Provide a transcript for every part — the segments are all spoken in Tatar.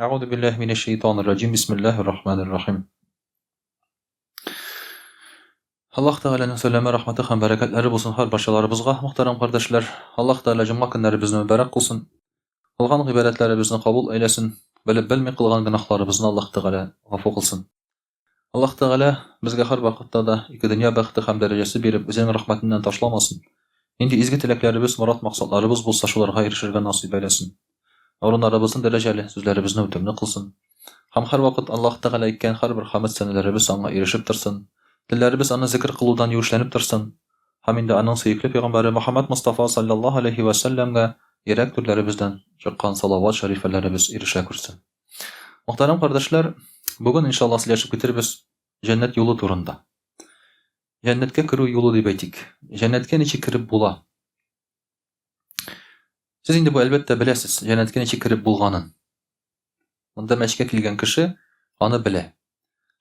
أعوذ بالله من الشيطان الرجيم بسم الله الرحمن الرحيم Alloh taolaning salomı, rahmati ham barakatlari bo'lsin har barchalarimizga. Muhtaram qardoshlar, Alloh taolo juma kunlarimizni muborak qilsin. Qilgan ibodatlarimizni qabul aylasin. Bilib bilmay qilgan gunohlarimizni Alloh taolo g'afur qilsin. Alloh taolo bizga har vaqtda da ikki dunyo baxti ham darajasi berib, o'zining rahmatidan tashlamasin. Endi ezgu tilaklarimiz, murod maqsadlarimiz bo'lsa, shularga erishishga nasib aylasin. O'rinlarimizni darajali so'zlarimizni o'timni qilsin. Ham har vaqt Alloh taolo aytgan har bir hamd sanalarimiz anga erishib tursin. Dillarimiz ana zikr qiluvdan yuvushlanib tursin. Hamda aning suyukli payg'ambari Muhammad Mustafa sallallohu alayhi va sallamga yurak turlarimizdan chiqqan salovat sharifalarimiz erisha ko'rsin. Muhtaram qardoshlar, bugun inshaalloh sizlarga bitiribmiz jannat yo'li turida. Jannatga kiruv yo'li deb aytik. Jannatga nechik kirib bo'la? Siz endi bu albatta bilasiz, jannatga nechik kirib bo'lganin. Bunda mashqqa kelgan kishi uni bile.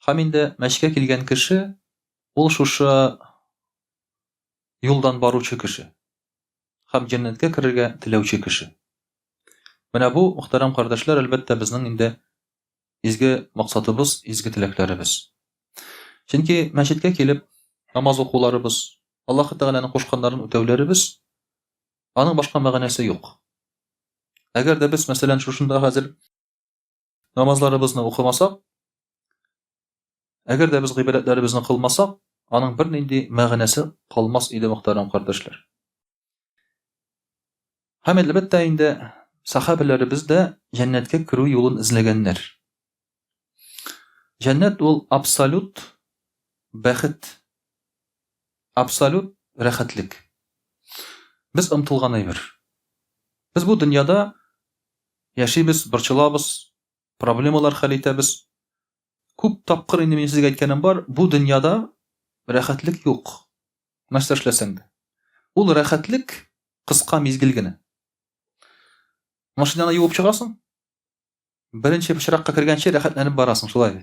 Ham endi mashqqa kelgan kishi ul shusha yo'ldan boruvchi kishi. Ham jannatga kirishga tilovchi kishi. Mana bu muhtaram qardoshlar albatta bizning endi ezgi maqsadimiz, ezgi tilaklarimiz. Chunki masjidga kelib namoz o'quvlarimiz, Alloh taolaning qo'shqanlarini o'tavlarimiz aning boshqa ma'nosi yo'q. Agarda biz masalan shunda hozir namozlarimizni o'qimasak, agarda biz ibodatlarimizni qilmasak, aning bir nindi ma'nosi qolmas edi muhtaram qardoshlar. Ham albatta endi sahobalarimiz da jannatga kiruv yo'lini izlaganlar. Jannat ul absolut baxt, absolut rahatlik. Biz umtilgan ayber. Biz bu dunyoda yashaymiz, birchilabız, problemalar hal etamiz. Ko'p topqir endi men sizga aytganim bor, bu dunyoda rahatlik yo'q. Nashta ishlasang-da. Ul rahatlik qisqa mezgilgina. Mashinani yuvib chiqasan. Birinchi pishroqqa kirgancha rahatlanib borasan, shulay.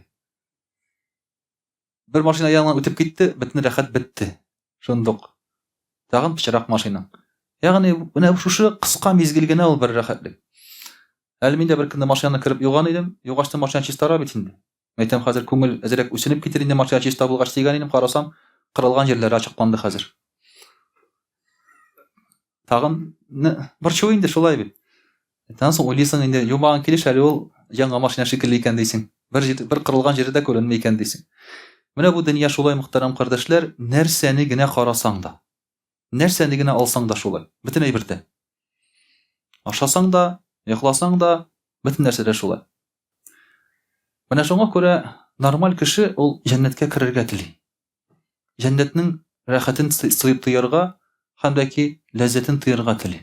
Bir mashina yanından o'tib ketdi, bitni rahat bitdi. Shundoq. Tag'in pishroq mashina. Ya'ni buni shu qisqa mezgilgina ul bir rahatlik. Alminda bir kunda mashinani kirib yo'g'an edim, yo'g'ashda mashina chistara bitindi. Aytam hozir ko'ngil azrak o'sinib ketar endi mashina chista bo'lgach degan edim, qarasam qirilgan yerlari ochiqlandi hozir. Tag'in bir cho'y endi shulay bit. Aytan so'ng o'ylaysan endi yo'mag'an kelish hali ul yangi mashina shekilli ekan deysan. Bir qirilgan yerida ko'rinmay ekan deysan. Mana bu dunyo shulay muhtaram qardoshlar, narsanigina qarasang da, narsanigina olsang da shulay. Bütün birda. Ashasang da, yo'qlasang da, bütün narsada shulay. Mana shunga ko'ra normal kishi ul jannatga kirishga tili. Jannatning rahatini suyib tuyarga hamdaki lazzatin tuyarga tili.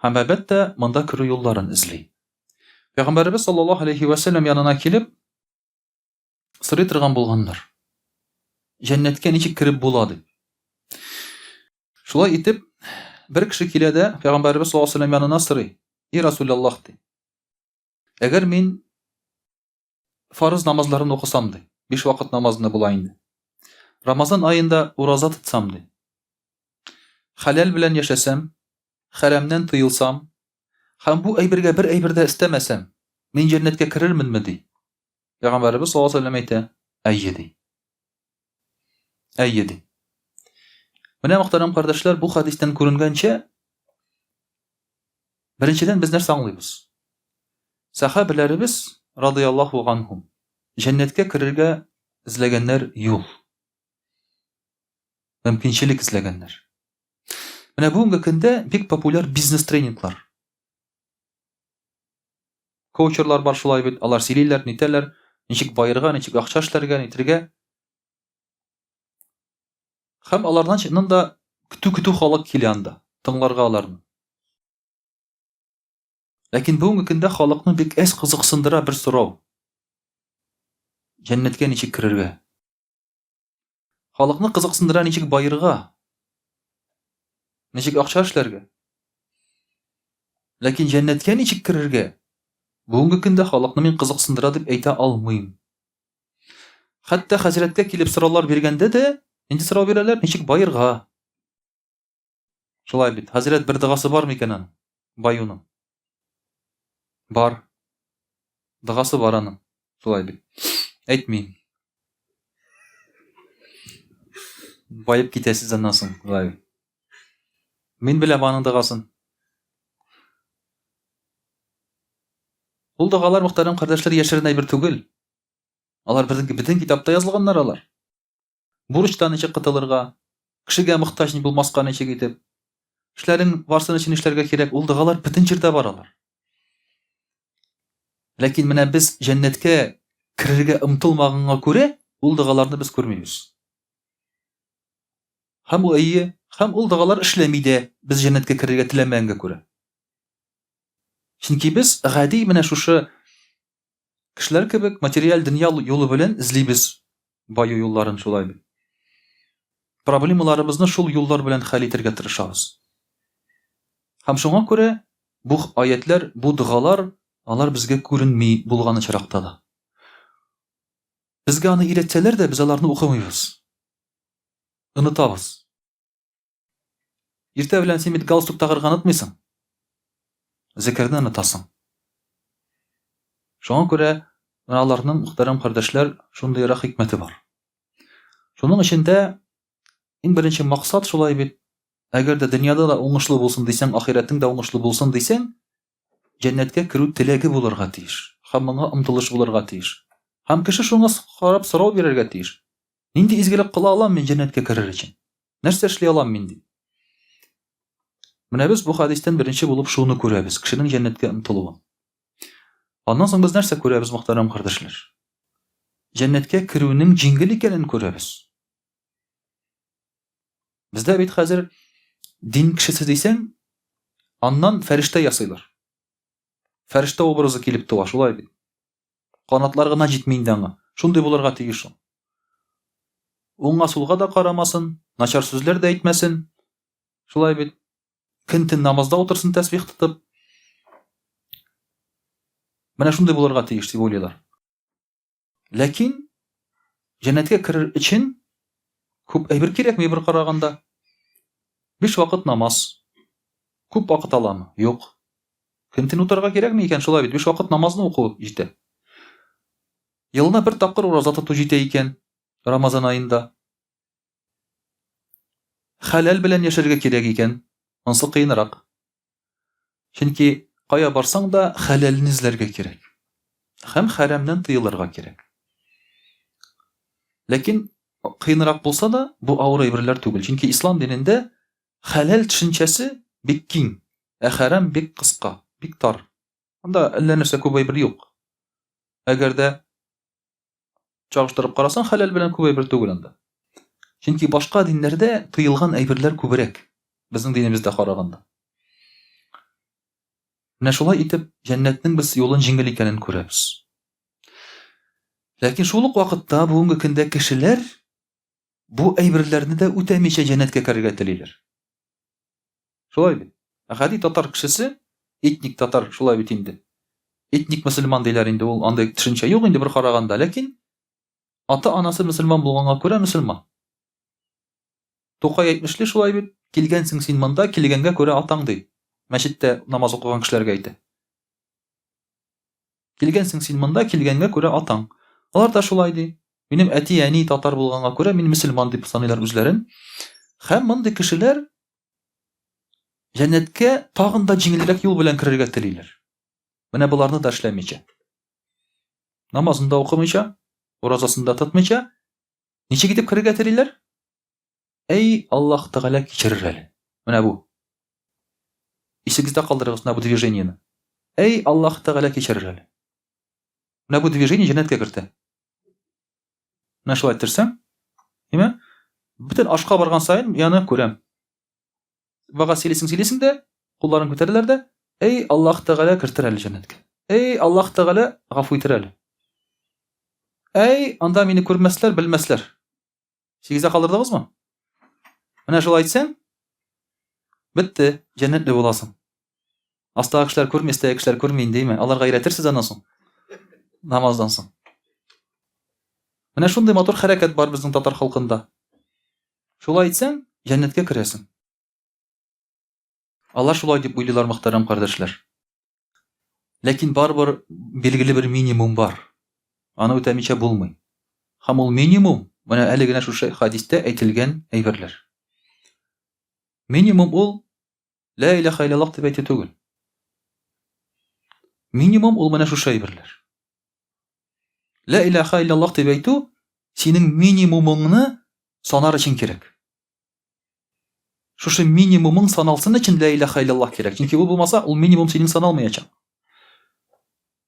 Ham albatta munda kiruv yo'llarini izli. Payg'ambarimiz sallallohu alayhi va sallam yanına kelib sirri turgan bo'lganlar. Jannatga nechik kirib bo'ladi? Shulay etib bir kishi keladi, Payg'ambarimiz sallallohu alayhi va sallam yanına sirri: "Ey Rasululloh" dedi. Agar men farz namazlarını okusam de, 5 vaqt namazını bulayın de. Ramazan ayında uroza tutsam de. Halal bilan yaşasam, haramdan tıyılsam, ham bu aybirga bir aybirda istemesem, men jannatga kirirminmi de. Payg'ambarimiz sallallohu alayhi va sallam aytdi: "Ayyidi." Ayyidi. Mana muhtaram qardoshlar, bu hadisdan ko'ringancha birinchidan biz narsa anglaymiz. Sahobalarimiz radhiyallohu anhum jannatga kirishga izlaganlar yo'l. Mümkinchilik izlaganlar. Mana bugungi kunda pek populyar biznes treninglar. Coachlar bor shulay bit, ular seliylar, netalar, nechik boyirga, nechik ақша ishlarga, netirga. Ham ulardan chiqnanda kutu xalq kelganda, tinglarga ularni. Lakin bugungi kunda xalqni bek es qiziqsindira bir so'rov. Jannatga nechik kirishga? Xalqni qiziqsindira nechik boyirga? Nechik ақша ishlarga? Lakin jannatga nechik kirishga? Bugungi kunda xalqni men qiziqsindira deb ayta olmayman. Hatto Hazratga kelib so'rovlar berganda da, endi so'rov berarlar nechik boyirga? Şolay bit. Hazret bir dağası var mı ikanan? Bayunun. Bar. Дагасы бар аның. Шулай бит. Әйтмим. Байып китәсез аннан соң. Шулай бит. Мин беләм аның дагасын. Ул дагалар, мөхтәрәм кардәшләр, яшерен әйбер түгел. Алар беҙҙең китапта язылганнар алар. Бурычтан ничек ҡотолорға, кешегә мохтаж ни булмаска ничек итеп, эшләрең барсын өчен эшләргә кирәк, ул дагалар бөтөн җирдә баралар. Ләкин менә без җәннәткә керергә омтылмаганга күрә, ул дагаларны без күрмибез. Һәм ул дагалар эшләми дә, без җәннәткә керергә теләмәгәнгә күрә. Чөнки без гади менә шушы кешеләр кебек материаль дөнья юлы белән эзлибез баю юлларын, шулай бит. Проблемаларыбызны шул юллар белән хәл итәргә тырышабыз. Һәм шуңа күрә бу аятлар, бу дугалар, алар безгә күренми булган очракта да. Безгә аны өйрәтсәләр дә, без аларны укымыйбыз. Онытабыз. Иртә белән син бит галстук тагырга онытмыйсың. Зикерне онытасың. Шуңа күрә аларның, мөхтәрәм кардәшләр, шундыйрак хикмәте бар. Шуның эчендә иң беренче максат шулай бит. Әгәр дә дөньяда да уңышлы булсын дисәң, ахирәтең дә уңышлы булсын дисәң, җәннәткә керү теләге булырга тиеш. Һәм моңа омтылыш булырга тиеш. Һәм кеше шуңа карап сорау бирергә тиеш. Нинди изгелек кыла алам мин җәннәткә керер өчен? Нәрсә эшли алам мин ди? Менә без бу хадистән беренче булып шуны күрәбез, кешенең җәннәткә омтылуын. Аннан соң без нәрсә күрәбез, мөхтәрәм кардәшләр? Җәннәткә керүнең җиңел икәнен күрәбез. Бездә бит хәзер дин кешесе дисәң, аннан фәрештә ясыйлар. Фәрештә образы килеп туа, шулай бит. Канатлар гына җитми инде аңа. Шундый булырга тиеш ул. Уңга сулга да карамасын, начар сүзләр дә әйтмәсен. Шулай бит. Көн-төн намазда утырсын тәсбих тотып. Менә шундый булырга тиеш дип уйлыйлар. Ләкин җәннәткә керер өчен күп әйбер кирәкми бер караганда. 5 вакыт намаз. Күп вакыт аламы? Юк. Көн-төн утырырга кирәкми икән, шулай бит. 5 вакыт намазны уку җитә. Елына бер тапкыр ураза тоту җитә икән, Рамазан аенда. Хәләл белән яшәргә кирәк икән, онсы кыенрак. Чөнки кая барсаң да хәләлне эзләргә кирәк. Һәм хәрәмнән тыелырга кирәк. Ләкин кыенрак булса да, бу авыр әйберләр түгел. Чөнки ислам динендә хәләл төшенчәсе бик киң, ә хәрәм бик кыска, бик тар. Анда әллә нәрсә күп әйбер юк. Әгәр дә чагыштырып карасаң, хәләл белән күп әйбер түгел анда. Чөнки башка диннәрдә тыелган әйберләр күбрәк, безнең динебездә караганда. Менә шулай итеп, җәннәтнең без юлын җиңел икәнен күрәбез. Ләкин шул ук вакытта бүгенге көндә кешеләр бу әйберләрне дә үтәмичә җәннәткә керергә телиләр. Шулай бит. Гади татар кешесе, этник татар, шулай бит инде. Этник мөселман диләр инде, ул андай төшенчә юк инде бер караганда, ләкин ата-анасы мөселман булганга күрә мөселман. Тукай әйтмешле, шулай бит, килгәнсең син монда, килгәнгә күрә атаң ди. Мәчеттә намаз укыган кешеләргә әйтә. Килгәнсең син монда, килгәнгә күрә атаң. Алар да шулай ди. Минем әти-әни татар булганга күрә мин мөселман дип саныйлар үзләрен. Һәм мондый кешеләр җәннәткә тагын да җиңелрәк юл белән керергә телиләр. Менә буларны да эшләмичә. Намазында укымыйча, уразасында тотмыйча, ничек итеп керергә телиләр? Әй, Аллаһ Тәгалә кичерер әле. Менә бу. Исегездә калдырыгыз менә бу движениене. Әй, Аллаһ Тәгалә кичерер әле. Менә бу движение җәннәткә кертә. Менә шулай иттерсәң, ниме? Бөтен ашка барган сайын яны күрәм. Вага сөйлисең дә, кулларын күтәрәләр дә, әй, Аллаһ Тәгалә кертер әле җәннәткә. Әй, Аллаһ Тәгалә гафу итер әле. Әй, анда мине күрмәсләр, белмәсләр. Сигездә калдырдыгызмы? Менә шулай әйтсәң, бетте, җәннәтле буласың. Астагы кешеләр күрми, өстәге кешеләр күрми инде, аларга өйрәтерсез аннан соң. Намаздан соң. Менә шундый матур хәрәкәт бар безнең татар халкында. Шулай әйтсәң, җәннәткә керәсең. Алар шулай дип уйлыйлар, мөхтәрәм кардәшләр. Ләкин барбыр билгеле бер минимум бар. Аны үтәмичә булмый. Һәм ул минимум менә әле генә шушы хадистә әйтелгән әйберләр. Минимум ул ла илаха илляллах дип әйтү түгел. Минимум ул менә шушы әйберләр. Ла илаха илляллах дип әйтү синең минимумыңны санар өчен кирәк. Шушы минимумың саналсын өчен ла илаха илляллах кирәк. Чөнки ул булмаса, ул минимум синең саналмаячак.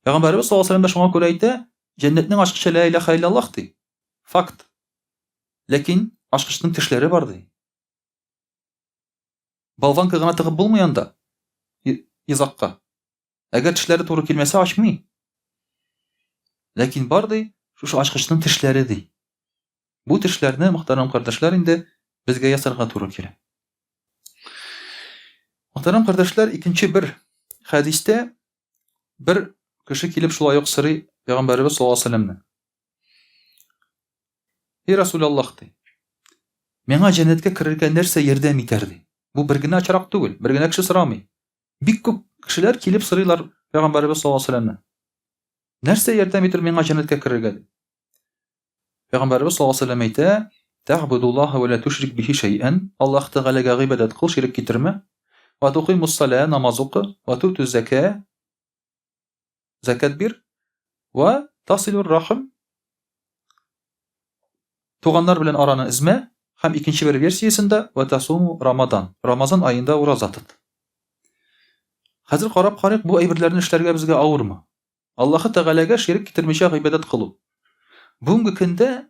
Пәйгамбәрбез саллаллаһу алейһи ва сәлләм шуңа күрә әйтә, җәннәтнең ачкычы ла илаха илляллах ди. Факт. Ләкин ачкычның тешләре бар ди. Болванка гына тыгып булмый анда. Йозакка. Әгәр тешләре туры килмәсә ачмый. Ләкин бар ди, шушы ачкычның тешләре ди. Бу тешләрне, мөхтәрәм кардәшләр, инде безгә ясарга туры килә. Мөхтәрәм кардәшләр, икенче бер хадистә бер кеше килеп шулай ук сорый Пәйгамбәрбез саллаллаһу алейһи ва сәлләмне. И Расулаллах ди. Миңа җәннәткә керергә нәрсә ярдәм итәр ди. Бу бер генә очрак түгел, бер генә кеше сорамый. Бик күп кешеләр килеп сорыйлар Пәйгамбәрбез саллаллаһу алейһи ва сәлләмне. Нәрсә ярдәм итер миңа җәннәткә керергә ди. Пәйгамбәрбез саллаллаһу алейһи ва сәлләм әйтә: "Тәгъбудуллаһа ва ла тушрик бихи шәйъан." Аллаһ Тәгаләгә гыйбадәт кыл, ширк китермә. Ва туқимус салаа, намаз укы, ва тутуз закат, закат бир, ва тасилур рахм. Туганнар белән араны измә, һәм икенче бер версиясендә ва тасуму Рамадан. Рамазан аенда ураза тот. Хәзер карап карыйк, бу әйберләрне эшләргә безгә авырмы? Аллаһ Тәгаләгә ширк китермичә гыйбадәт кылу. Бүгенге көндә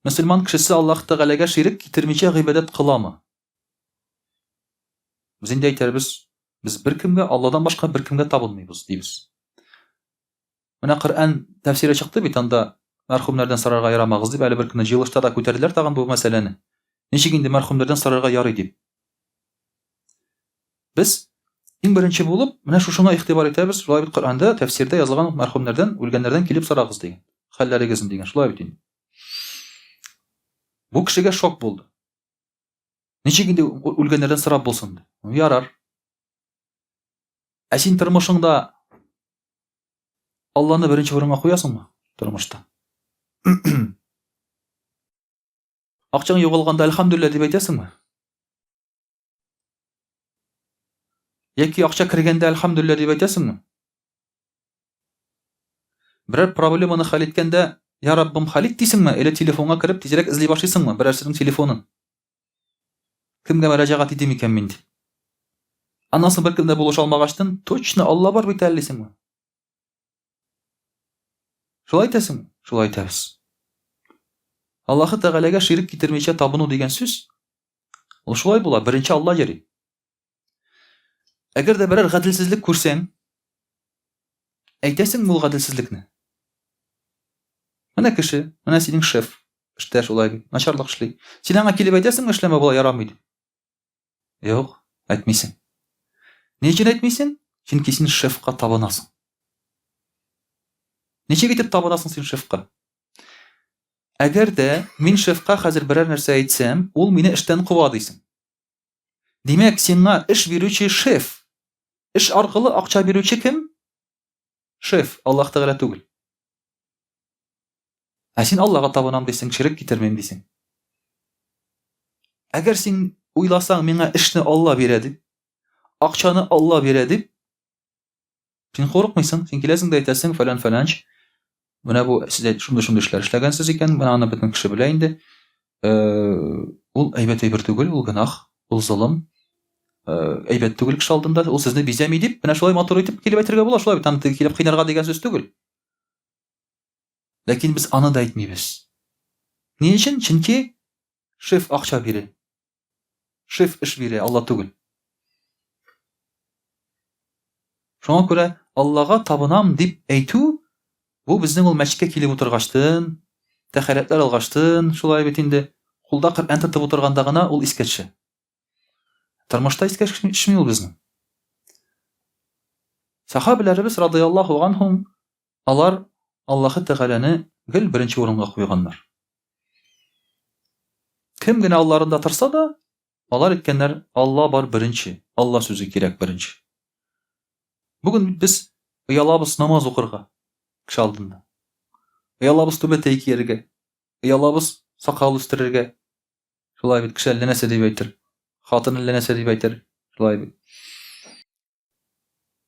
мөселман кешесе Аллаһ Тәгаләгә ширк китермичә гыйбадәт кыламы? Без инде әйтәбез, без беркемгә, Аллаһдан башка беркемгә табынмыйбыз дибез. Менә Коръән тәфсире чыкты бит, анда мәрхүмнәрдән сорарга ярамагыз дип, әле бер көнне җыелышта да күтәрделәр тагын бу мәсьәләне. Ничек инде мәрхүмнәрдән сорарга ярый дип. Без иң беренче булып менә шушыңа игътибар итәбез. Шулай бит Коръәндә тәфсирдә язылган мәрхүмнәрдән, үлгәннәрдән килеп сорагыз дигән. Хәлләрегезне дигән. Шулай бит инде. Бу кешегә шок булды. Ничек инде үлгәннәрдән сорап булсын ди. Ярар. Ә син тормышыңда Алланы беренче урынга куясыңмы? Тормышта. Акчаң югалганда әлхәмдүлилләh дип әйтәсеңме? Яки акча кергәндә әлхәмдүлилләh дип әйтәсеңме? Берәр проблеманы хәл иткәндә, я Раббым хәл ит дисеңме? Әле телефонга кереп тизрәк эзли башлыйсыңмы? Берәрсенең телефонын. Кемгә мөрәҗәгать итим икән мин дип. Аннан соң беркемдә булыша алмагачтын, точно Алла бар бит әле дисеңме? Шулай әйтәсеңме? Шулай әйтәбез. Аллаһ Тәгаләгә ширк китермичә табыну дигән сүз, ул шулай була, беренче Алла йөри. Әгәр дә берәр гаделсезлек күрсәң, әйтәсеңме ул гаделсезлекне? Менә кеше, менә синең шеф, эштә шулай начарлык эшли. Син аңа килеп әйтәсеңме, эшләмә була, ярамый дип? Юк, әйтмисең. Ни өчен әйтмисең? Чөнки син шефка табынасың. Ничек итеп табынасың син шефка? Әгәр дә мин шефка хәзер берәр нәрсә әйтсәм, ул мине эштән куа дисең. Димәк, сиңа эш бирүче шеф. Эш аркылы акча бирүче кем? Шеф, Аллаһ Тәгалә түгел. Ә син Аллага табынам дисең, ширк китермәм дисең. Әгәр син уйласаң, миңа эшне Алла бирә дип, акчаны Алла бирә дип, син курыкмыйсың, син киләсең дә әйтәсең, фәлән-фәләнч. Менә бу сез шундый эшләр эшләгәнсез икән, менә аны бөтен кеше белә инде. Ул әйбәт әйбер түгел, ул гынах, ул зулым. Әйбәт түгел кеше алдында, ул сезне бизәми дип, менә шулай матур итеп килеп әйтергә була, шулай бит, аны килеп кыйнарга дигән сүз түгел. Ләкин без аны да әйтмибез. Ни өчен? Чөнки шеф акча бирә. Шеф эш бирә, Алла түгел. Шуңа күрә Аллага табынам дип әйтү, бу безнең ул мәчеткә килеп утыргачтын, тәһарәтләр алгачтын, шулай бит инде, кулда Коръән тотып утырганда гына ул искә төшә. Тормышта искә төшми ул безнең. Сахабаларыбыз радиллаһу анһум, алар Аллаһ Тәгаләне гел беренче урынга куйганнар. Кем генә алларында торса да, алар әйткәннәр, Алла бар беренче, Алла сүзе кирәк беренче. Бүген без Уялабыз намаз укырга кеше алдында. Уялабыз түбәтәй кияргә. Уялабыз сакал үстерергә. Шулай бит кеше әллә нәрсә дип әйтер. Хатын әллә нәрсә дип әйтер. Шулай бит.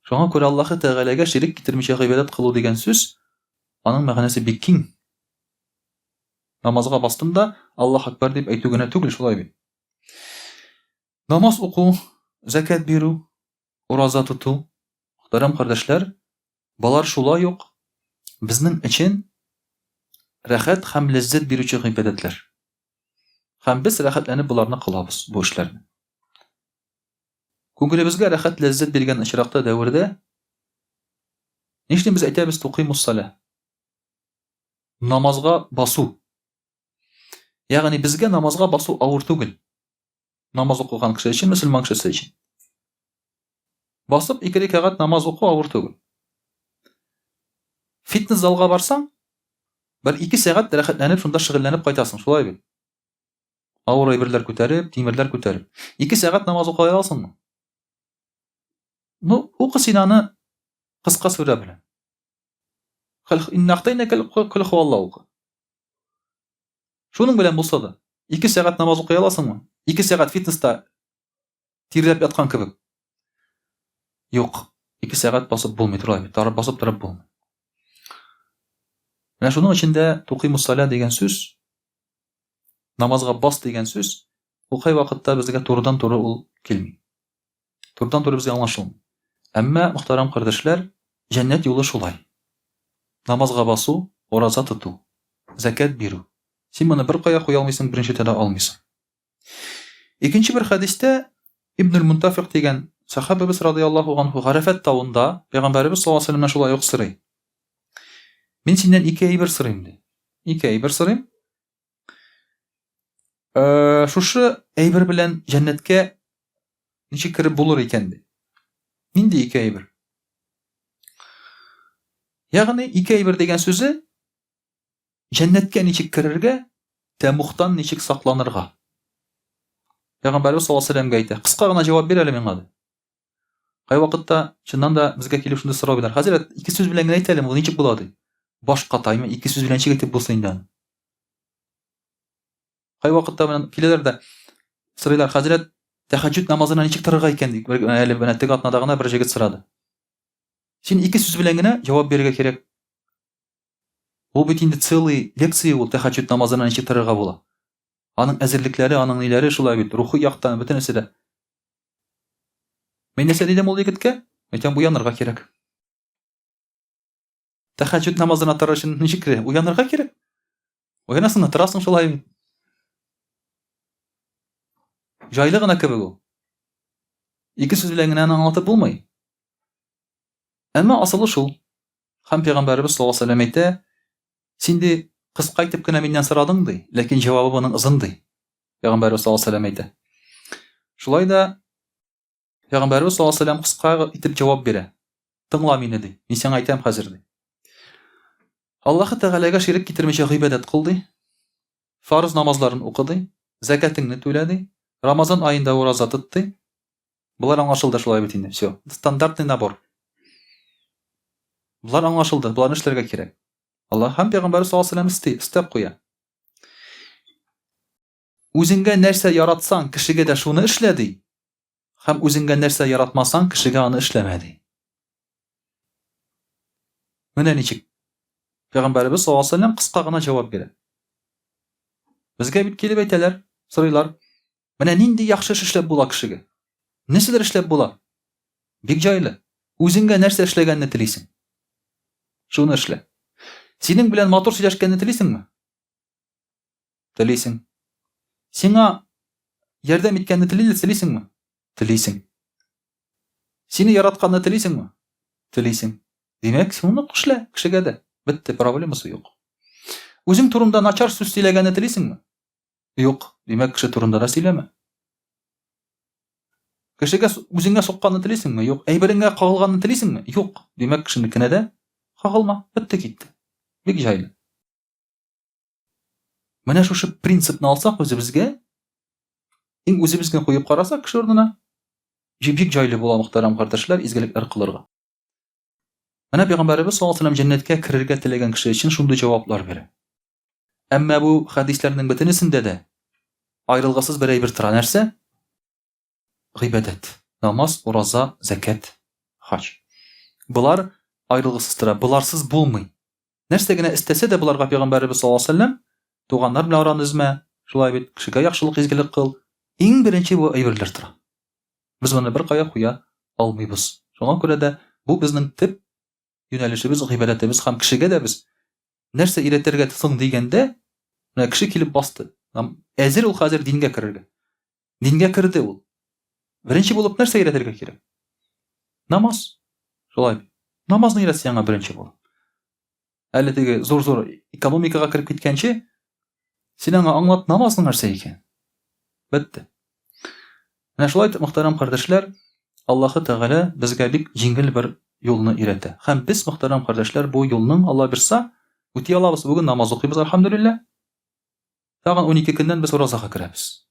Шуңа күрә Аллаһы Тәгаләгә ширик китермичә гыйбадәт кылу дигән сүз, аның мәгънәсе бик киң. Намазга бастым да Аллаһ акбар дип әйтү генә түгел, шулай бит. Намаз уку, закат бирү, ураза тоту, мөхтәрәм кардәшләр, балар шулай ук безнең өчен рәхәт һәм ләззәт бирүче гыйбадәтләр. Һәм без рәхәтләнеп буларны кылабыз, бу эшләрне. Күңелебезгә рәхәт ләззәт биргән очракта дәврдә нишләп без әйтәбез туқимус сала? Намазга басу. Ягъни безгә намазга басу авыр түгел. Намаз укыган кеше өчен, мөселман кеше өчен. Басып 2 рәкъәт намаз уку авыр түгел. Фитнес залга барсаң, 1-2 сәгать рәхәтләнеп шунда шөгыльләнеп кайтасың, шулай бит. Авыр әйберләр күтәреп, тимерләр күтәреп. 2 сәгать намаз укый аласыңмы? Ну, укы син аны кыска сүрә белән. Иннахтайна кул хуаллау укы. Шуның белән булса да 2 сәгать намаз укый аласыңмы? 2 сәгать фитнеста тирләп яткан кебек. Юк, 2 сәгать басып булмый, шулай бит. Тарып басып торып булмый. Менә шуның өчен дә туқимус сала дигән сүз, намазга бас дигән сүз, ул кай вакытта безгә турыдан-туры ул килми. Турыдан-туры безгә аңлашылмый. Әмма мөхтәрәм кардәшләр, җәннәт юлы шулай. Намазга басу, ураза тоту, закат бирү. Син моны бер кая куя алмыйсың, беренче тәдә алмыйсың. Икенче бер хадистә Ибн Мунтафиq дигән сахабабыз радиллаһу анһу Гарафат тауында Пәйгамбәрбез саллаллаһу алейһи ва сәлләмнән шулай ук сорый. Мин синнән 2 әйбер сорыйм ди. 2 әйбер сорыйм. Шушы әйбер белән җәннәткә ничек кирип булыр икән ди. Нинди 2 әйбер? Ягъни 2 әйбер дигән сүзе җәннәткә ничек кирергә, тәмухтан ничек сакланырга. Пәйгамбәрбез саллаллаһу алейһи ва сәлләмгә әйтә. Кыска гына җавап бир әле миңа ди. Кай вакытта чыннан да безгә килеп шундый сорау бирәләр. Хәзрәт, 2 сүз белән генә әйт әле, бу ничек була ди. Баш катаймы, 2 сүз белән ничек әйтеп булсын инде. Кай вакытта белән киләләр дә сорыйлар, хәзрәт, тәһаҗҗүд намазына ничек торырга икән ди. Әле менә теге атнада гына бер җегет сорады. Син 2 сүз белән генә җавап бирергә кирәк. Ул бит инде целый лекция ул тәһаҗҗүд намазына ничек торырга була. Аның әзерлекләре, аның ниләре шулай бит, рухи яктан бөтен нәрсә дә. Мин нәрсә дидем ул егеткә? Әйтәм, уянырга кирәк. Тәһаҗҗүд намазына торыр өчен ничек уянырга кирәк? Уянасың, торасың шулай бит. Җайлы гына кебек ул. 2 сүз белән генә аңлатып булмый. Әмма асылы шул. Һәм Пәйгамбәрбез саллаллаһу алейһи ва сәлләм әйтә, син ди кыска итеп кенә миннән сорадың ди, ләкин җавабы моның озын ди. Пәйгамбәрбез саллаллаһу алейһи ва сәлләм әйтә. Шулай да Пәйгамбәрбез саллаллаһу алейһи ва сәлләм кыска итеп җавап бирә. Тыңла мине ди. Мин сиңа әйтәм хәзер ди. Аллаһы Тәгаләгә ширик китермичә гыйбадәт кыл ди. Фарыз намазларын укы ди. Закатыңны түлә ди. Рамазан аенда ураза тот ди. Булар аңлашылды шулай бит инде. Всё. Стандартный набор. Булар аңлашылды. Буларны эшләргә кирәк. Аллаһ һәм Пәйгамбәр саллаллаһу алейһи ва сәлләм истеп куя. Үзеңгә нәрсә яратсаң, кешегә дә шуны эшлә ди. Һәм үзеңгә нәрсә яратмасаң, кешегә аны эшләмә ди. Менә ничек? Пәйгамбәрбез саллаллаһу алейһи ва сәлләм кыска гына җавап бирә. Безгә бит килеп әйтәләр, сорыйлар. Менә нинди яхшы эш эшләп була кешегә? Нәрсәләр эшләп була? Бик җайлы. Үзеңгә нәрсә эшләгәнне телисең? Шуны эшлә. Синең белән матур сөйләшкәнне телисеңме? Телисең. Сиңа ярдәм иткәнне телисеңме? Телисең. Сине яратканны телисеңме? Телисең. Димәк, шуны эшлә кешегә дә. Бетте, проблемасы юк. Үзең турында начар сүз сөйләгәнне телисеңме? Юк. Димәк, кеше турында да сөйләмә. Кешегә үзеңгә сукканны телисеңме? Юк. Әйбереңгә кагылганны телисеңме? Юк. Димәк, кешенекенә дә кагылма. Бетте, китте. Бик җайлы. Менә шушы принципны алсак үзебезгә, иң үзебезгә куеп карасак кеше урынына, бик җайлы була мөхтәрәм кардәшләр, изгелекләр кылырга. Менә Пәйгамбәрбез саллаллаһу алейһи ва сәлләм җәннәткә керергә теләгән кеше өчен шундый җаваплар бирә. Әмма бу хәдисләрнең бөтенесендә дә аерылгысыз бер әйбер тора. Нәрсә? Гыйбадәт. Намаз, ураза, закат, хаҗ. Булар аерылгысыз тора. Буларсыз булмый. Нәрсә генә истәсә дә буларга Пәйгамбәрбез саллаллаһу алейһи ва сәлләм туганнар белән араны өзмә, шулай бит, кешегә яхшылык, изгелек кыл. Иң беренче бу әйберләр тора. Без моны бер кая куя алмыйбыз. Шуңа күрә дә бу безнең төп юнәлешебез, гыйбадәтебез һәм кешегә дә без нәрсә өйрәтергә соң дигәндә, менә кеше килеп басты. Әзер ул хәзер дингә керергә. Дингә керде ул. Беренче булып нәрсә өйрәтергә кирәк? Намаз. Шулай. Намазны өйрәтсә аңа беренче булып. Әле теге зур-зур экономикага кирип киткәнче, син аңа аңлат намазның нәрсә икән. Бетте. Менә шулай итеп, мөхтәрәм кардәшләр, Аллаһы Тәгалә безгә бик җиңел бер юлны өйрәтә. Һәм без, мөхтәрәм кардәшләр, бу юлның Алла бирсә, үти алабыз. Бүген намаз укыйбыз, алхамдулилlah. Тагын 12 көннән без уразага керәбез.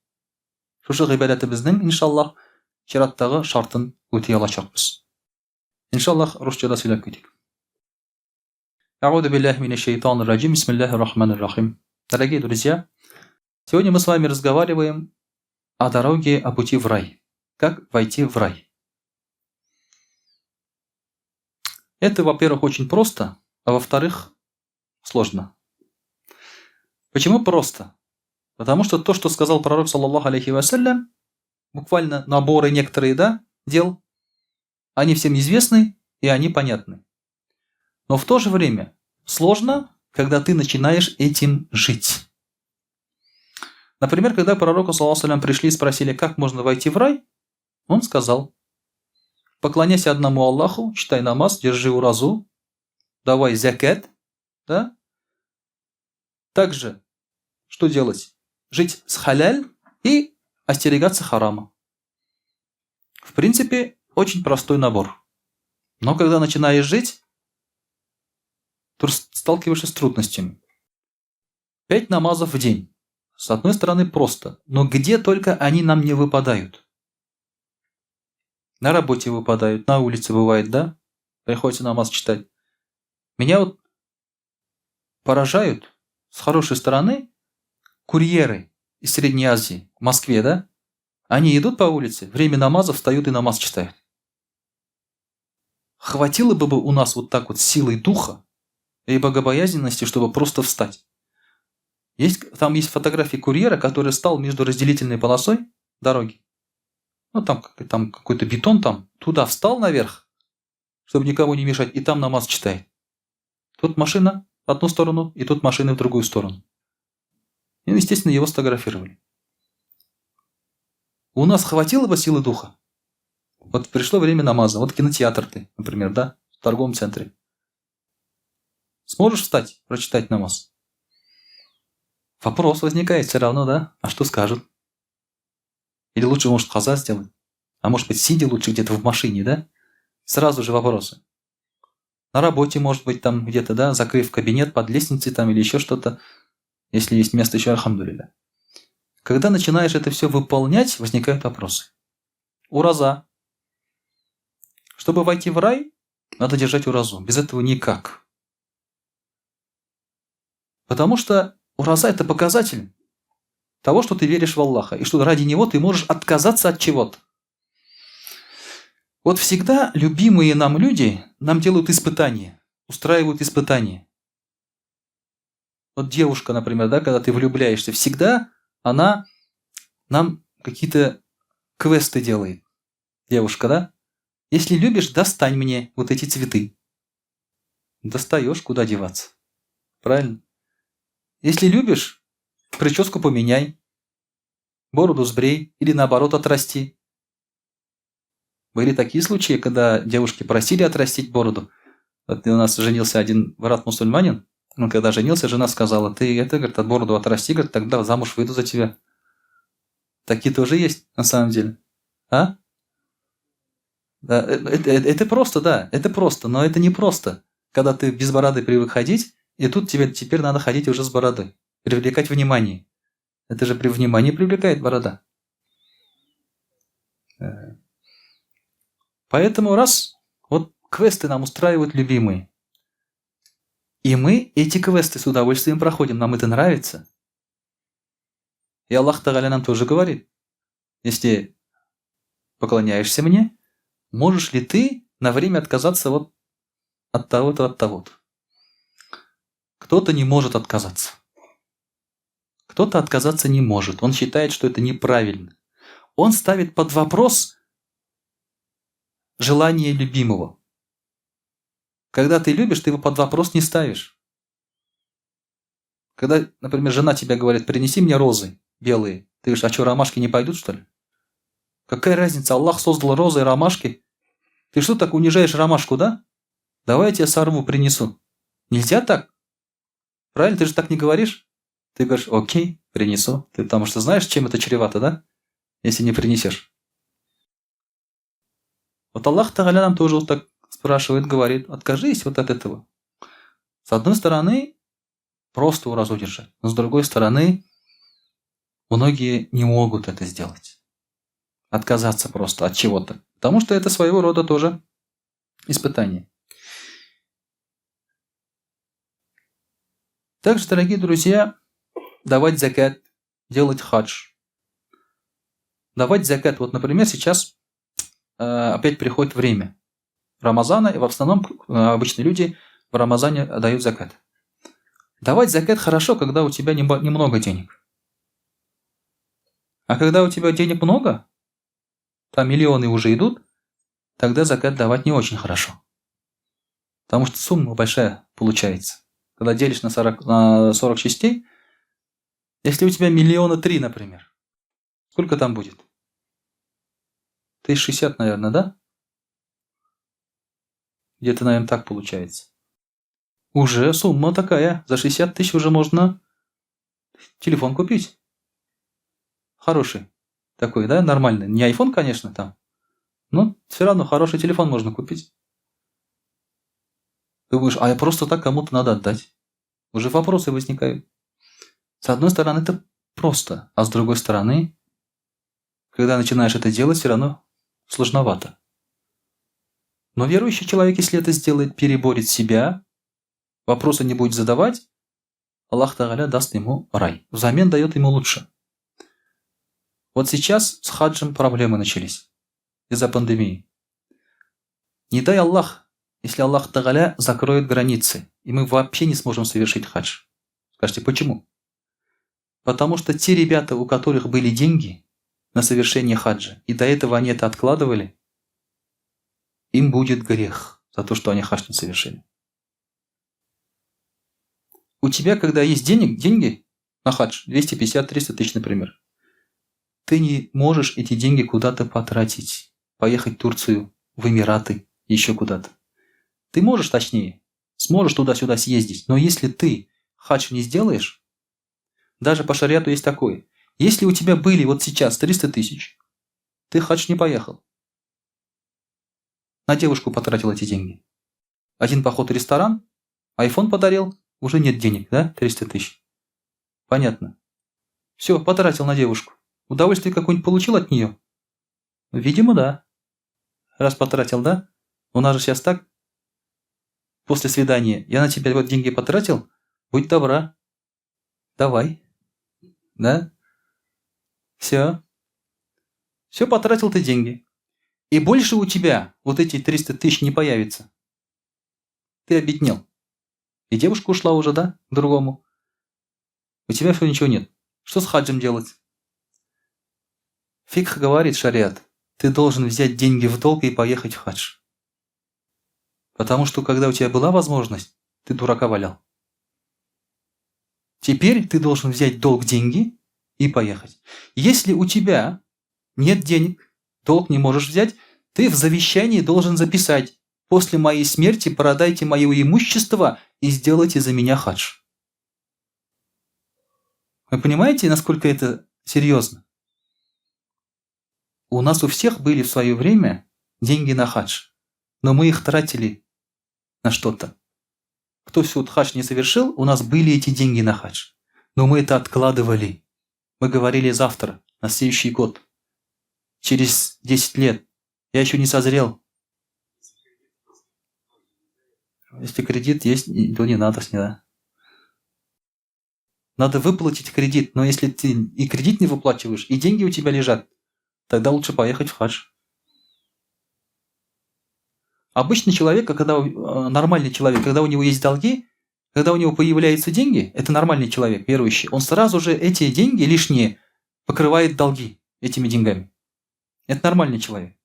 Шушы гыйбадәтебезнең, иншаллаһ, чираттагы шартын үти алачакбыз. Иншаллаһ, русчада сөйләп китик. А'уду биллахи минаш шайтанир раджим. Бисмиллахир рахманир рахим. Дорогие друзья, сегодня мы с вами разговариваем о дороге, о пути в рай. Как войти в рай? Это, во-первых, очень просто, а во-вторых, сложно. Почему просто? Потому что то, что сказал пророк, саллаллаху алейхи ва саллям, буквально наборы некоторые, да, дел, они всем известны и они понятны. Но в то же время сложно, когда ты начинаешь этим жить. Например, когда к пророку, саллаллаху алейхи ва саллям, пришли и спросили, как можно войти в рай, он сказал: поклоняйся одному Аллаху, читай намаз, держи уразу, давай закат, да? Также, что делать? Жить с халяль и остерегаться харама. В принципе, очень простой набор. Но когда начинаешь жить, то сталкиваешься с трудностями. 5 намазов в день. С одной стороны просто, но где только они нам не выпадают. На работе выпадают, на улице бывает, да? Приходится намаз читать. Меня вот поражают с хорошей стороны курьеры из Средней Азии, в Москве, да? Они идут по улице, время намаза встают и намаз читают. Хватило бы у нас вот так вот силы духа и богобоязненности, чтобы просто встать. Там есть фотографии курьера, который стал между разделительной полосой дороги. Ну, там какой-то бетон, там туда встал наверх, чтобы никому не мешать, и там намаз читает. Тут машина в одну сторону, и тут машина в другую сторону. И, естественно, его сфотографировали. У нас хватило бы силы духа. Вот пришло время намаза. Вот кинотеатр ты, например, да, в торговом центре. Сможешь встать, прочитать намаз? Вопрос возникает все равно, да? А что скажут? Или лучше, может, каза сделать? А может быть, сидя лучше где-то в машине, да? Сразу же вопросы. На работе, может быть, там где-то, да, закрыв кабинет под лестницей там или еще что-то, если есть место еще, алхамдулилля. Когда начинаешь это все выполнять, возникают вопросы. Ураза. Чтобы войти в рай, надо держать уразу. Без этого никак. Потому что ураза – это показатель того, что ты веришь в Аллаха, и что ради него ты можешь отказаться от чего-то. Вот всегда любимые нам люди нам делают испытания, устраивают испытания. Вот девушка, например, да, когда ты влюбляешься, всегда она нам какие-то квесты делает. Девушка, да? Если любишь, достань мне вот эти цветы. Достаешь, куда деваться. Правильно? Если любишь, прическу поменяй, бороду сбрей или наоборот отрасти. Были такие случаи, когда девушки просили отрастить бороду. Вот у нас женился один брат-мусульманин. Он когда женился, жена сказала: ты это, говорит, от бороду отрасти, говорит, тогда замуж выйду за тебя. Такие тоже есть на самом деле. А? Да, это просто, да, это просто, но это не просто. Когда ты без бороды привык ходить, и тут тебе теперь надо ходить уже с бородой. Привлекать внимание. Это же при внимании привлекает борода. Поэтому раз, вот квесты нам устраивают любимые. И мы эти квесты с удовольствием проходим, нам это нравится. И Аллах Тааля нам тоже говорит, если поклоняешься мне, можешь ли ты на время отказаться вот от того-то, от того-то. Кто-то не может отказаться. Кто-то отказаться не может. Он считает, что это неправильно. Он ставит под вопрос желание любимого. Когда ты любишь, ты его под вопрос не ставишь. Когда, например, жена тебе говорит, принеси мне розы белые, ты говоришь, а что, ромашки не пойдут, что ли? Какая разница, Аллах создал розы и ромашки. Ты что так унижаешь ромашку, да? Давай я тебе сорву, принесу. Нельзя так? Правильно, ты же так не говоришь? Ты говоришь, окей, принесу. Ты потому что знаешь, чем это чревато, да? Если не принесешь. Вот Аллах Тааля нам тоже вот так спрашивает, говорит, откажись вот от этого. С одной стороны, просто уразу держать. Но с другой стороны, многие не могут это сделать. Отказаться просто от чего-то. Потому что это своего рода тоже испытание. Также, дорогие друзья, давать закат, делать хадж. Давать закат. Вот, например, сейчас опять приходит время Рамазана, и в основном обычные люди в Рамазане дают закат. Давать закат хорошо, когда у тебя немного денег. А когда у тебя денег много, там миллионы уже идут, тогда закат давать не очень хорошо. Потому что сумма большая получается. Когда делишь на 40 частей, если у тебя 3 миллиона, например, сколько там будет? 1060, наверное, да? Где-то, наверное, так получается. Уже сумма такая. За 60 тысяч уже можно телефон купить. Хороший. Такой, да, нормальный. Не iPhone, конечно, там. Но все равно хороший телефон можно купить. Ты будешь, а я просто так кому-то надо отдать. Уже вопросы возникают. С одной стороны, это просто. А с другой стороны, когда начинаешь это делать, все равно сложновато. Но верующий человек, если это сделает, переборет себя, вопросы не будет задавать, Аллах Тааля даст ему рай. Взамен дает ему лучше. Вот сейчас с хаджем проблемы начались из-за пандемии. Не дай Аллах, если Аллах Тааля закроет границы, и мы вообще не сможем совершить хадж. Скажите, почему? Потому что те ребята, у которых были деньги на совершение хаджа, и до этого они это откладывали, им будет грех за то, что они хадж не совершили. У тебя, когда есть деньги на хадж, 250-300 тысяч, например, ты не можешь эти деньги куда-то потратить, поехать в Турцию, в Эмираты, еще куда-то. Ты можешь, точнее, сможешь туда-сюда съездить, но если ты хадж не сделаешь, даже по шариату есть такое, если у тебя были вот сейчас 300 тысяч, ты хадж не поехал. На девушку потратил эти деньги. Один поход в ресторан, iPhone подарил, уже нет денег, да, 300 тысяч. Понятно. Все, потратил на девушку. Удовольствие какое-нибудь получил от нее? Видимо, да. Раз потратил, да? У нас же сейчас так. После свидания я на тебя вот деньги потратил, будь добра. Давай. Да? Все. Все, потратил ты деньги. И больше у тебя вот эти 300 тысяч не появится. Ты обеднел. И девушка ушла уже, да, к другому. У тебя все ничего нет. Что с хаджем делать? Фикх говорит, шариат, ты должен взять деньги в долг и поехать в хадж. Потому что когда у тебя была возможность, ты дурака валял. Теперь ты должен взять долг деньги и поехать. Если у тебя нет денег, долг не можешь взять, ты в завещании должен записать: после моей смерти продайте мое имущество и сделайте за меня хадж. Вы понимаете, насколько это серьезно? У нас у всех были в свое время деньги на хадж, но мы их тратили на что-то. Кто всю хадж не совершил, у нас были эти деньги на хадж. Но мы это откладывали. Мы говорили завтра, на следующий год. Через 10 лет. Я еще не созрел. Если кредит есть, то не надо с ней. Надо выплатить кредит. Но если ты и кредит не выплачиваешь, и деньги у тебя лежат, тогда лучше поехать в хадж. Обычный человек, нормальный человек, когда у него есть долги, когда у него появляются деньги, это нормальный человек, верующий, он сразу же эти деньги лишние покрывает долги этими деньгами. Это нормальный человек.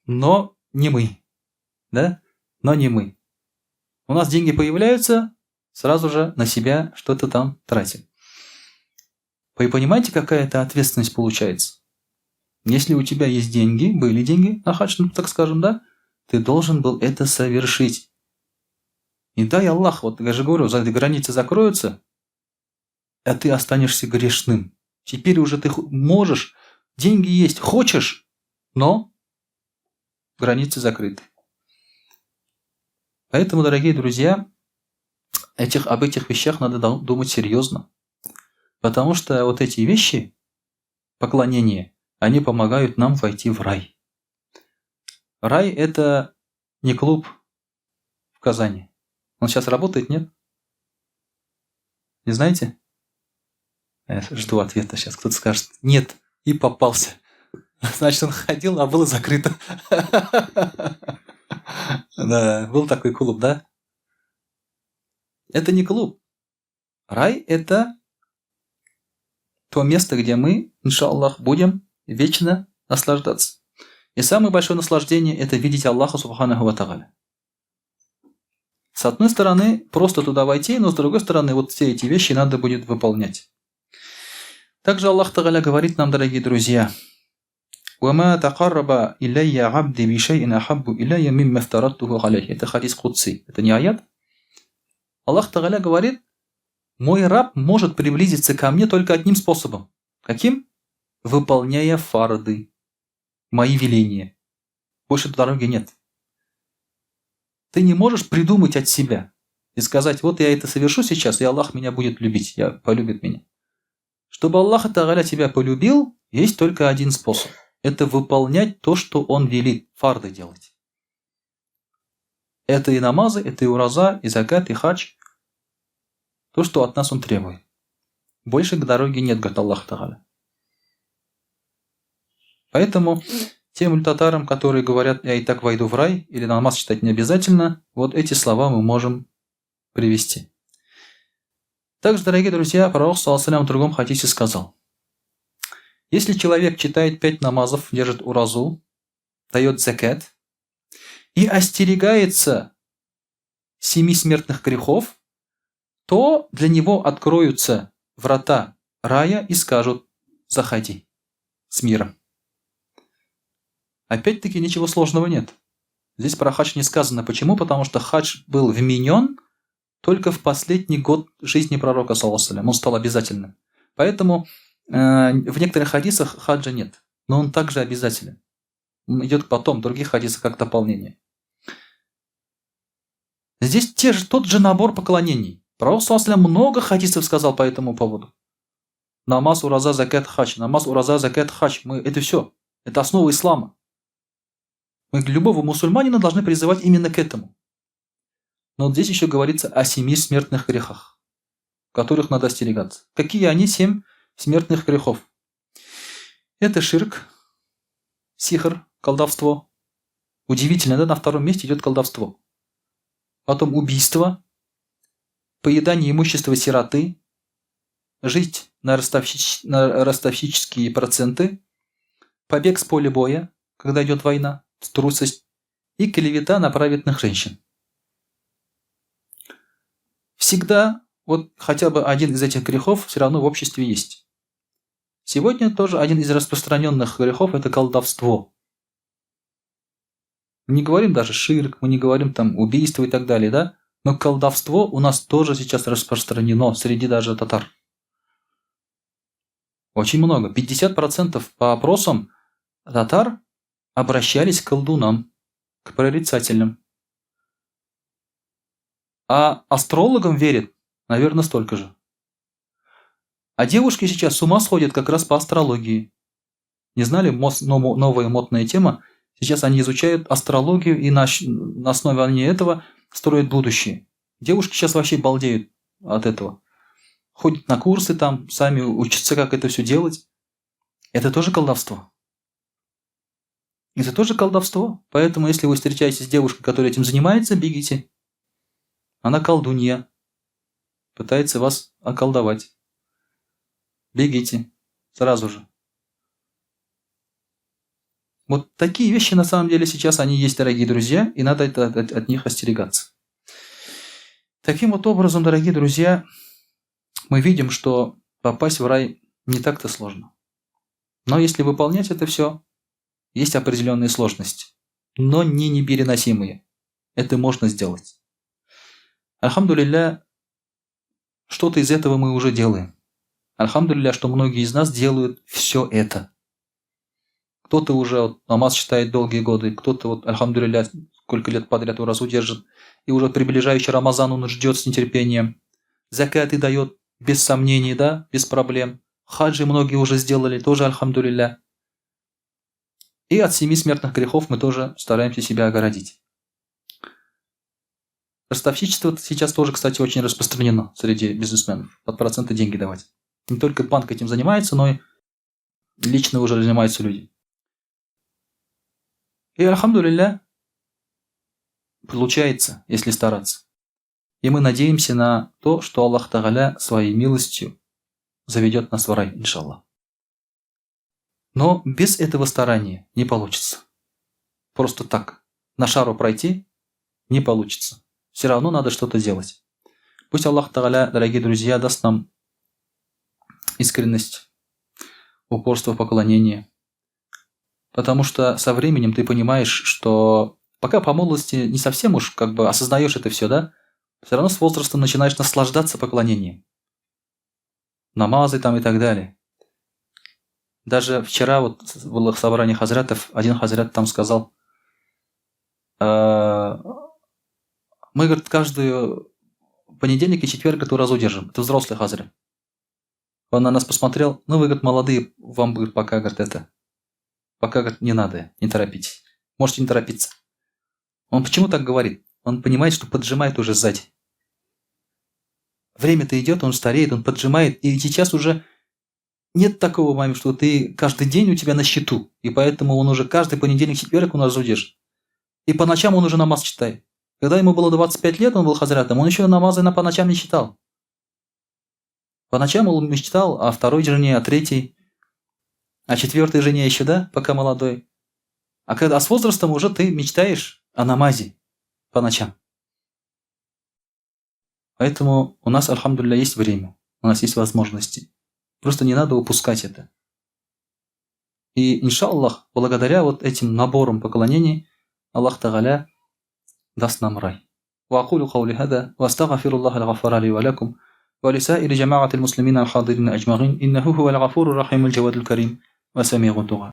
Но не мы. Да? Но не мы. У нас деньги появляются, сразу же на себя что-то там тратим. Вы понимаете, какая это ответственность получается? Если у тебя есть деньги, были деньги на хадж, ну, так скажем, да, ты должен был это совершить. И дай Аллах, вот я же говорю, границы закроются, а ты останешься грешным. Теперь уже ты можешь, деньги есть, хочешь, но границы закрыты. Поэтому, дорогие друзья, об этих вещах надо думать серьезно. Потому что вот эти вещи, поклонение, они помогают нам войти в рай. Рай – это не клуб в Казани. Он сейчас работает, нет? Не знаете? Я жду ответа сейчас. Кто-то скажет «нет» и попался. Значит, он ходил, а было закрыто. Да, был такой клуб, да? Это не клуб. Рай – это то место, где мы, иншаллах, будем вечно наслаждаться. И самое большое наслаждение – это видеть Аллаха Субханаху ва Тааля. С одной стороны, просто туда войти, но с другой стороны, вот все эти вещи надо будет выполнять. Также Аллах Тааля говорит нам, дорогие друзья, «Вама тақарраба илляя абди бишайин ахаббу илляя мимма фтараттуху алейхи». Это хадис Кудси. Это не аят. Аллах Тааля говорит, мой раб может приблизиться ко мне только одним способом. Каким? Выполняя фарды, мои веления. Больше дороги нет. Ты не можешь придумать от себя и сказать, вот я это совершу сейчас, и Аллах меня будет любить, полюбит меня. Чтобы Аллах Тааля тебя полюбил, есть только один способ. Это выполнять то, что Он велит, фарды делать. Это и намазы, это и ураза, и закат, и хадж. То, что от нас Он требует. Больше к дороге нет, говорит Аллах Тааля. Поэтому тем татарам, которые говорят, я и так войду в рай, или намаз читать не обязательно, вот эти слова мы можем привести. Также, дорогие друзья, пророк ﷺ в другом хадисе сказал, если человек читает 5 намазов, держит уразу, дает закат и остерегается 7 смертных грехов, то для него откроются врата рая и скажут «заходи с миром». Опять-таки ничего сложного нет. Здесь про хадж не сказано. Почему? Потому что хадж был вменен только в последний год жизни пророка, саллаллаху. Он стал обязательным. Поэтому в некоторых хадисах хаджа нет. Но он также обязателен. Он идет потом, в других хадисах как дополнение. Здесь тот же набор поклонений. Пророк, саллаллаху, много хадисов сказал по этому поводу. Намаз, ураза, закат, хадж. Намаз, ураза, закат, хадж. Это все. Это основа ислама. Мы любого мусульманина должны призывать именно к этому. Но вот здесь еще говорится о 7 смертных грехах, которых надо остерегаться. Какие они 7 смертных грехов? Это ширк, сихр, колдовство. Удивительно, да? На втором месте идет колдовство. Потом убийство, поедание имущества сироты, жить на ростовщические проценты, побег с поля боя, когда идет война, трусость и клевета на праведных женщин. Всегда вот хотя бы один из этих грехов все равно в обществе есть. Сегодня тоже один из распространенных грехов – это колдовство. Мы не говорим даже ширк, мы не говорим там убийство и так далее, да? Но колдовство у нас тоже сейчас распространено среди даже татар. Очень много. 50% по опросам татар обращались к колдунам, к прорицателям. А астрологам верят, наверное, столько же. А девушки сейчас с ума сходят как раз по астрологии. Не знали, новая модная тема. Сейчас они изучают астрологию и на основе этого строят будущее. Девушки сейчас вообще балдеют от этого. Ходят на курсы там, сами учатся, как это все делать. Это тоже колдовство. Это тоже колдовство. Поэтому, если вы встречаетесь с девушкой, которая этим занимается, бегите. Она колдунья. Пытается вас околдовать. Бегите. Сразу же. Вот такие вещи, на самом деле, сейчас они есть, дорогие друзья, и надо от них остерегаться. Таким вот образом, дорогие друзья, мы видим, что попасть в рай не так-то сложно. Но если выполнять это все, есть определенные сложности, но не непереносимые. Это можно сделать. Альхамдулилля, что-то из этого мы уже делаем. Альхамдулилля, что многие из нас делают все это. Кто-то уже намаз читает долгие годы, кто-то, альхамдулилля, сколько лет подряд его раз удержит, и уже приближающий Рамазан он ждет с нетерпением. Закаты дает без сомнений, да, без проблем. Хаджи многие уже сделали, тоже альхамдулилля. И от 7 смертных грехов мы тоже стараемся себя огородить. Ростовщичество сейчас тоже, кстати, очень распространено среди бизнесменов. Под проценты деньги давать. Не только банк этим занимается, но и лично уже занимаются люди. И альхамдулилля получается, если стараться. И мы надеемся на то, что Аллах Тааля своей милостью заведет нас в рай, иншаллах. Но без этого старания не получится. Просто так, на шару пройти не получится. Все равно надо что-то делать. Пусть Аллах Тааля, дорогие друзья, даст нам искренность, упорство в поклонении. Потому что со временем ты понимаешь, что пока по молодости не совсем уж осознаешь это все, да? Все равно с возрастом начинаешь наслаждаться поклонением. Намазы там и так далее. Даже вчера было собрание хазратов, один хазрат там сказал, мы, говорит, каждую понедельник и четверг эту разу держим. Это взрослый хазрат. Он на нас посмотрел, вы, говорит, молодые, вам, говорит, пока, говорит, говорит, не надо, не торопитесь. Можете не торопиться. Он почему так говорит? Он понимает, что поджимает уже сзади. Время-то идет, он стареет, он поджимает, и сейчас уже нет такого момента, что ты каждый день у тебя на счету, и поэтому он уже каждый понедельник, четверг у нас удержит. И по ночам он уже намаз читает. Когда ему было 25 лет, он был хазратом, он еще намазы по ночам не читал. По ночам он мечтал о второй жене, о третьей, о четвертой жене еще, да, пока молодой. А с возрастом уже ты мечтаешь о намазе по ночам. Поэтому у нас, альхамдулилля, есть время, у нас есть возможности. Просто не надо упускать это. И, иншаллах, благодаря этим наборам поклонений, Аллах Тааля даст нам рай. وأقول قولي هذا وأستغفر الله الغفار لي ولكم ولسائر جماعة المسلمين الحاضرين أجمعين إنه هو الغفور الرحيم الجواد الكريم وسميع الدعاء.